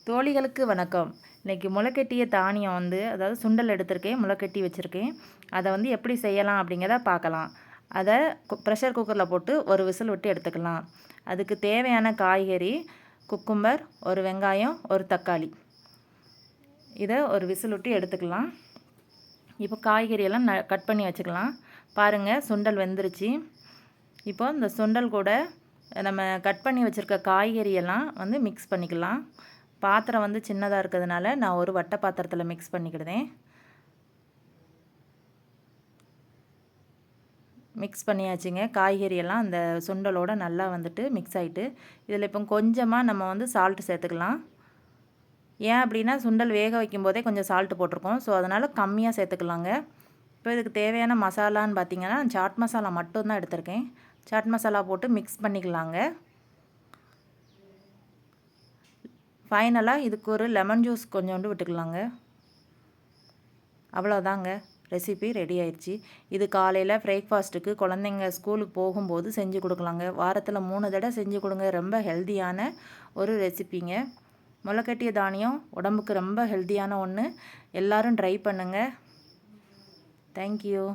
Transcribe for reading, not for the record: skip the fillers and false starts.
தோழிகளுக்கு வணக்கம். இன்றைக்கி முளைக்கட்டிய தானியம் அதாவது சுண்டல் எடுத்திருக்கேன், முளைக்கட்டி வச்சுருக்கேன். அதை எப்படி செய்யலாம் அப்படிங்கிறத பார்க்கலாம். அதை ப்ரெஷர் குக்கரில் போட்டு ஒரு விசில் விட்டு எடுத்துக்கலாம். அதுக்கு தேவையான காய்கறி குக்கும்பர், ஒரு வெங்காயம், ஒரு தக்காளி. இதை ஒரு விசில் விட்டு எடுத்துக்கலாம். இப்போ காய்கறியெல்லாம் கட் பண்ணி வச்சுக்கலாம். பாருங்கள், சுண்டல் வெந்துருச்சு. இப்போ இந்த சுண்டல் கூட நம்ம கட் பண்ணி வச்சுருக்க காய்கறியெல்லாம் மிக்ஸ் பண்ணிக்கலாம். பாத்திரம் சின்னதாக இருக்கிறதுனால நான் ஒரு வட்டை பாத்திரத்தில் மிக்ஸ் பண்ணிக்கிடுதேன். மிக்ஸ் பண்ணியாச்சுங்க. காய்கறியெல்லாம் அந்த சுண்டலோடு நல்லா மிக்ஸ் ஆகிட்டு, இதில் இப்போ கொஞ்சமாக நம்ம சால்ட்டு சேர்த்துக்கலாம். ஏன் அப்படின்னா சுண்டல் வேக வைக்கும் போதே கொஞ்சம் சால்ட்டு போட்டிருக்கோம். ஸோ அதனால் கம்மியாக சேர்த்துக்கலாங்க. இப்போ இதுக்கு தேவையான மசாலான்னு பார்த்திங்கன்னா சாட் மசாலா மட்டும்தான் எடுத்திருக்கேன். சாட் மசாலா போட்டு மிக்ஸ் பண்ணிக்கலாங்க. ஃபைனலாக இதுக்கு ஒரு லெமன் ஜூஸ் கொஞ்சோண்டு விட்டுக்கலாங்க. அவ்வளோதாங்க, ரெசிபி ரெடி ஆயிடுச்சு. இது காலையில் பிரேக்ஃபாஸ்ட்டுக்கு குழந்தைங்க ஸ்கூலுக்கு போகும்போது செஞ்சு கொடுக்கலாங்க. வாரத்தில் 3 தடவை செஞ்சு கொடுங்க. ரொம்ப ஹெல்த்தியான ஒரு ரெசிபிங்க. முளைக்கட்டிய தானியம் உடம்புக்கு ரொம்ப ஹெல்த்தியான ஒன்று. எல்லோரும் ட்ரை பண்ணுங்கள். தேங்க்யூ.